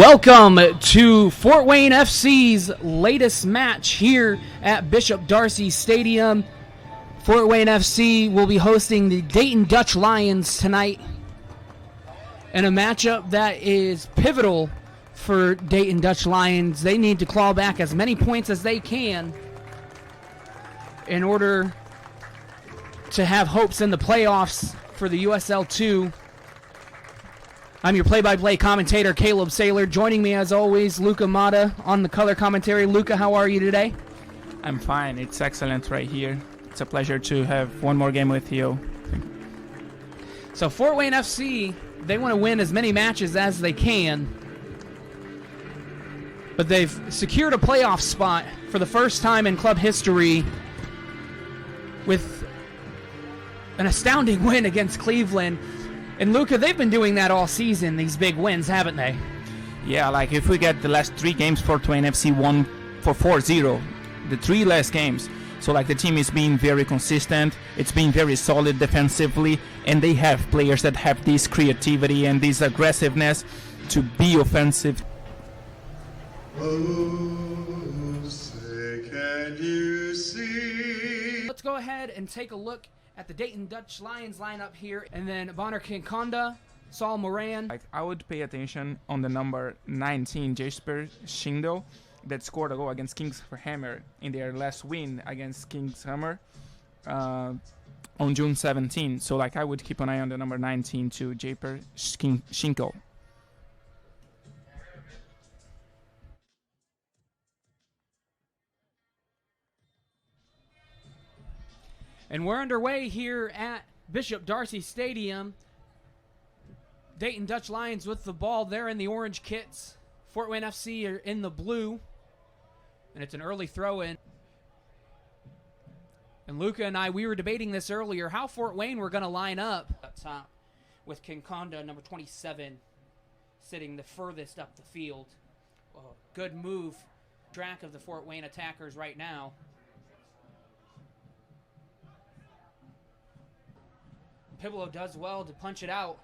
Welcome to Fort Wayne FC's latest match here at Bishop Darcy Stadium. Fort Wayne FC will be hosting the Dayton Dutch Lions tonight in a matchup that is pivotal for Dayton Dutch Lions. They need to claw back as many points as they can in order to have hopes in the playoffs for the USL 2. I'm your play-by-play commentator, Caleb Saylor. Joining me, as always, Luca Mata on the color commentary. Luca, how are you today? I'm fine. It's excellent right here. It's a pleasure to have one more game with you. So Fort Wayne FC, they want to win as many matches as they can. But they've secured a playoff spot for the first time in club history with an astounding win against Cleveland. And Luca, they've been doing that all season, these big wins, haven't they? Yeah, like if we get the last three games, Fort Wayne FC won for 4-0. The three last games. So like the team is being very consistent. It's been very solid defensively. And they have players that have this creativity and this aggressiveness to be offensive. Oh, say can you see? Let's go ahead and take a look at the Dayton Dutch Lions lineup here. And then Bobo Kikonda, Saul Moran. Like I would pay attention on the number 19, Jesper Schindel, that scored a goal against Kingshammer in their last win against Kingshammer on June 17. So like I would keep an eye on the number 19 to Jesper Schindel. And we're underway here at Bishop Darcy Stadium. Dayton Dutch Lions with the ball. They're in the orange kits. Fort Wayne FC are in the blue. And it's an early throw-in. And Luca and I, we were debating this earlier, how Fort Wayne were going to line up top with Kikonda, number 27, sitting the furthest up the field. Well, good move. Track of the Fort Wayne attackers right now. Pibolo does well to punch it out.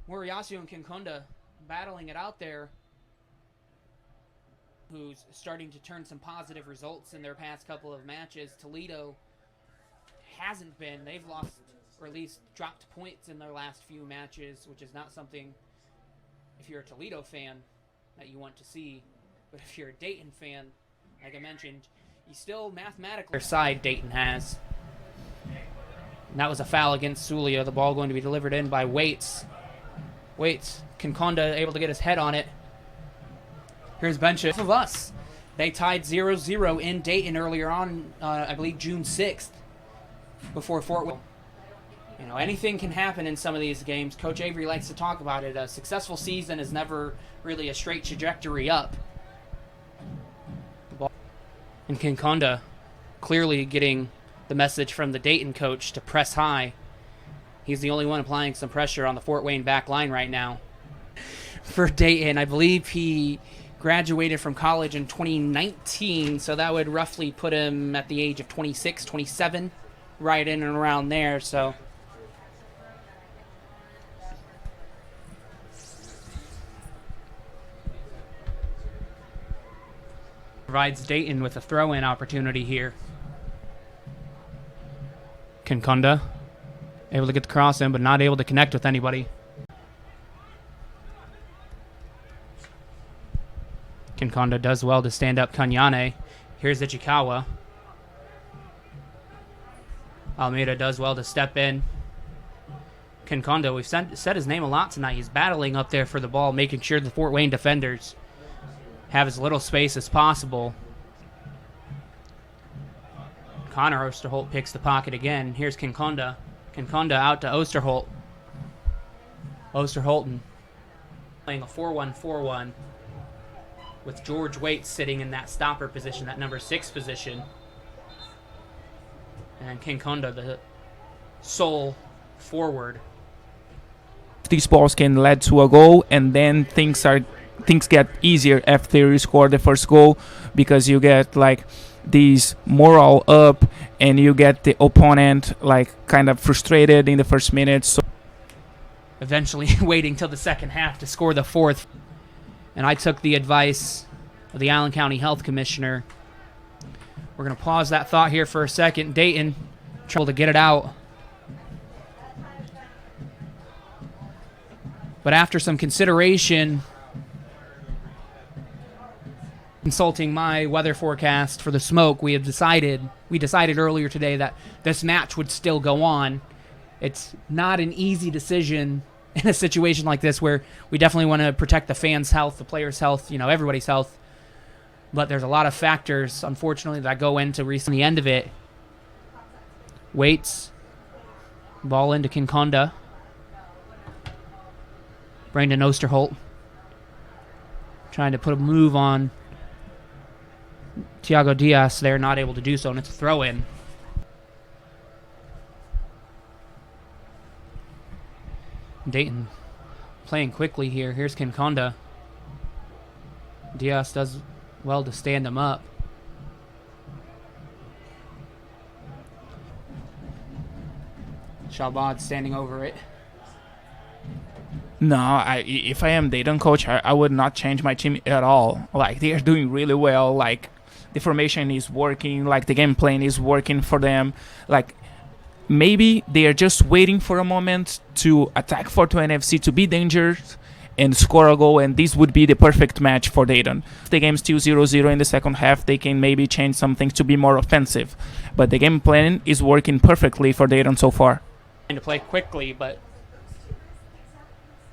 Moriyasu and Kikonda battling it out there, who's starting to turn some positive results in their past couple of matches. Toledo hasn't been. They've lost, or at least dropped points in their last few matches, which is not something, if you're a Toledo fan, that you want to see. But if you're a Dayton fan, like I mentioned, you still mathematically... Their side Dayton has. And that was a foul against Zulia. The ball going to be delivered in by Waits. Kikonda able to get his head on it. Here's Benches of us. They tied 0-0 in Dayton earlier on, I believe June 6th, before Fort Wayne. You know, anything can happen in some of these games. Coach Avery likes to talk about it. A successful season is never really a straight trajectory up. And Kikonda clearly getting the message from the Dayton coach to press high. He's the only one applying some pressure on the Fort Wayne back line right now. For Dayton, I believe he graduated from college in 2019, so that would roughly put him at the age of 26, 27, right in and around there. So provides Dayton with a throw-in opportunity here. Kikonda able to get the cross in, but not able to connect with anybody. Kikonda does well to stand up Kanyane. Here's Ichikawa. Almeida does well to step in. Kikonda, we've said his name a lot tonight. He's battling up there for the ball, making sure the Fort Wayne defenders have as little space as possible. Connor Osterholt picks the pocket again. Here's Kikonda. Kikonda out to Osterholt. Osterholten playing a 4-1-4-1 with George Waits sitting in that stopper position, that number 6 position. And Kikonda, the sole forward. These balls can lead to a goal, and then things get easier after you score the first goal, because you get like this morale up and you get the opponent like kind of frustrated in the first minute. So eventually waiting till the second half to score the fourth. And I took the advice of the Allen County Health Commissioner. We're going to pause that thought here for a second. Dayton, trouble to get it out. But after some consideration, consulting my weather forecast for the Smoke, we decided earlier today that this match would still go on. It's not an easy decision in a situation like this where we definitely want to protect the fans' health, the players' health, everybody's health. But there's a lot of factors, unfortunately, that go into the end of it. Waits. Ball into Kikonda. Brandon Osterholt trying to put a move on Thiago Diaz there, not able to do so, and it's a throw-in. Dayton playing quickly here. Here's Kikonda. Diaz does well to stand him up. Shabad standing over it. No, if I am Dayton coach, I would not change my team at all. Like, they are doing really well. Like, the formation is working. Like, the game plan is working for them. Like, maybe they are just waiting for a moment to attack Fortune FC to be dangerous and score a goal, and this would be the perfect match for Dayton. If the game's still 0-0 in the second half, they can maybe change some things to be more offensive. But the game plan is working perfectly for Dayton so far. Trying to play quickly, but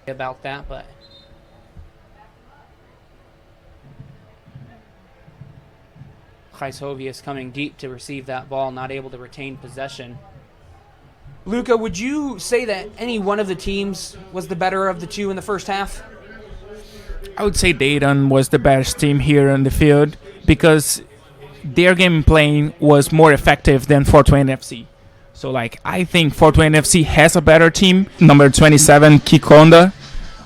about that, but Chrysovius coming deep to receive that ball, not able to retain possession. Luca, would you say that any one of the teams was the better of the two in the first half? I would say Dayton was the best team here on the field because their game playing was more effective than Fortune FC. So, I think Fortune FC has a better team. Number 27, Kikonda,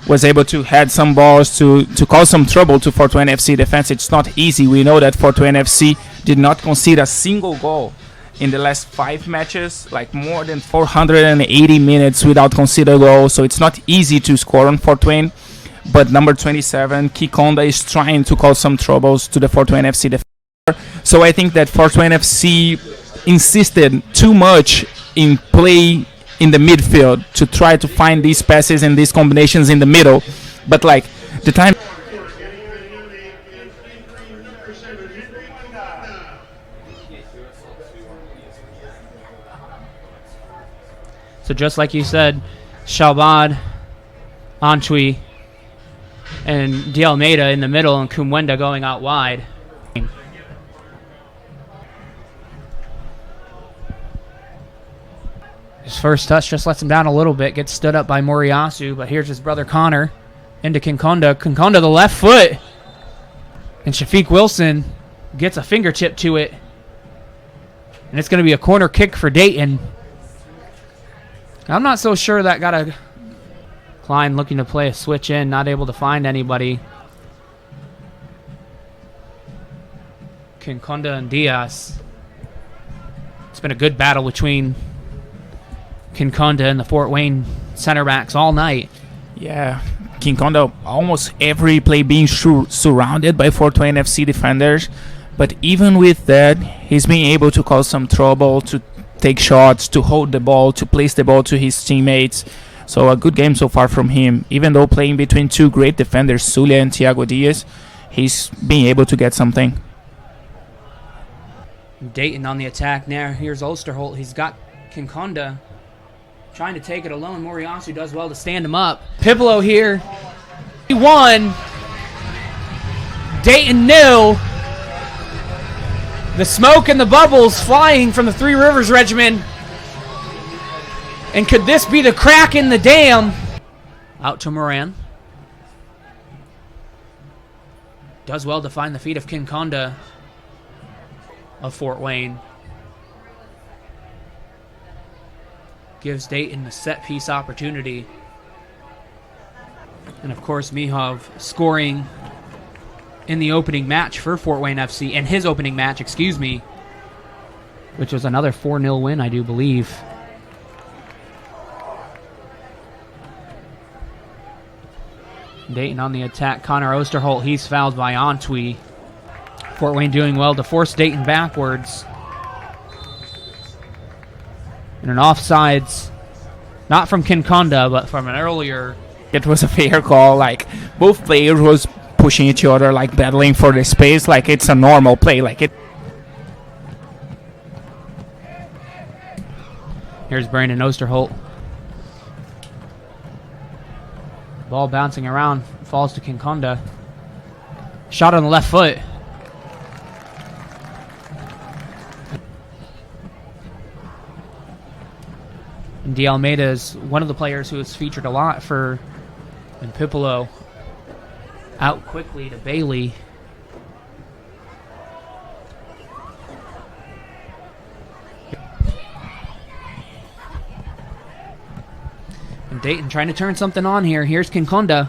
was able to head some balls to cause some trouble to Fortune FC defense. It's not easy. We know that Fortune FC did not concede a single goal in the last 5 matches, more than 480 minutes without conceding a goal. So it's not easy to score on Fortune. But number 27, Kikonda, is trying to cause some troubles to the Fortune FC defense. So I think that Fortune FC insisted too much in play in the midfield to try to find these passes and these combinations in the middle. But the time. So just like you said, Shabad, Antwi, and De Almeida in the middle and Kumwenda going out wide. His first touch just lets him down a little bit. Gets stood up by Moriyasu, but here's his brother Connor into Kikonda. Kikonda, the left foot. And Shafiq Wilson gets a fingertip to it. And it's going to be a corner kick for Dayton. I'm not so sure that got a... Klein looking to play a switch in, not able to find anybody. Kikonda and Diaz. It's been a good battle between Kikonda and the Fort Wayne center backs all night. Yeah, Kikonda almost every play being surrounded by Fort Wayne FC defenders. But even with that, he's being able to cause some trouble, to take shots, to hold the ball, to place the ball to his teammates. So a good game so far from him. Even though playing between two great defenders, Zulia and Thiago Diaz, he's being able to get something. Dayton on the attack now. Here's Osterholt. He's got Kikonda trying to take it alone. Moriyasu does well to stand him up. Pipolo here. He won. Dayton nil. The smoke and the bubbles flying from the Three Rivers Regiment. And could this be the crack in the dam? Out to Moran. Does well to find the feet of Kikonda of Fort Wayne. Gives Dayton a set-piece opportunity. And, of course, Mihov scoring in the opening match for Fort Wayne FC. In his opening match, excuse me. Which was another 4-0 win, I do believe. Dayton on the attack. Connor Osterholt, he's fouled by Antwi. Fort Wayne doing well to force Dayton backwards. And an offsides, not from Kikonda, but from an earlier. It was a fair call. Like, both players was pushing each other, like battling for the space. Like, it's a normal play. Like it. Here's Brandon Osterholt. Ball bouncing around, falls to Kikonda. Shot on the left foot. And D. Almeida is one of the players who has featured a lot for Pipolo. Out quickly to Bailey. And Dayton trying to turn something on here. Here's Kikonda.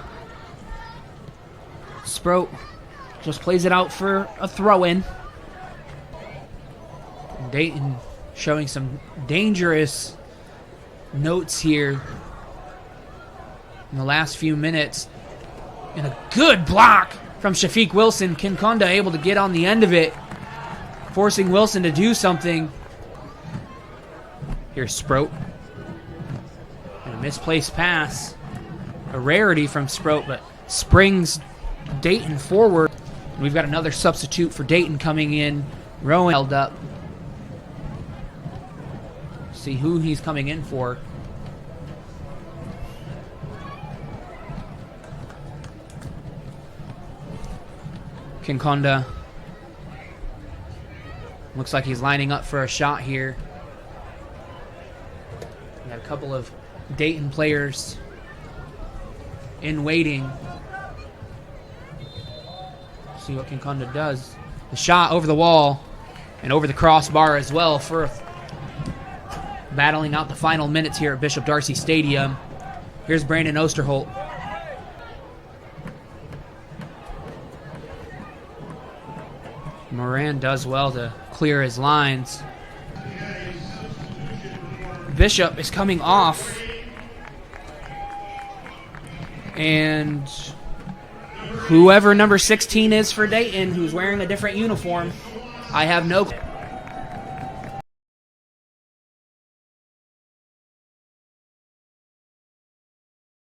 Sproat just plays it out for a throw-in. Dayton showing some dangerous notes here in the last few minutes. And a good block from Shafiq Wilson. Kikonda able to get on the end of it, forcing Wilson to do something. Here's Sproat. And a misplaced pass. A rarity from Sproat, but springs Dayton forward. And we've got another substitute for Dayton coming in. Rowan held up. See who he's coming in for. Kikonda. Looks like he's lining up for a shot here. We got a couple of Dayton players in waiting. See what Kikonda does. The shot over the wall and over the crossbar as well. Firth battling out the final minutes here at Bishop Darcy Stadium. Here's Brandon Osterholt. Moran does well to clear his lines. Bishop is coming off. And whoever number 16 is for Dayton, who's wearing a different uniform, I have no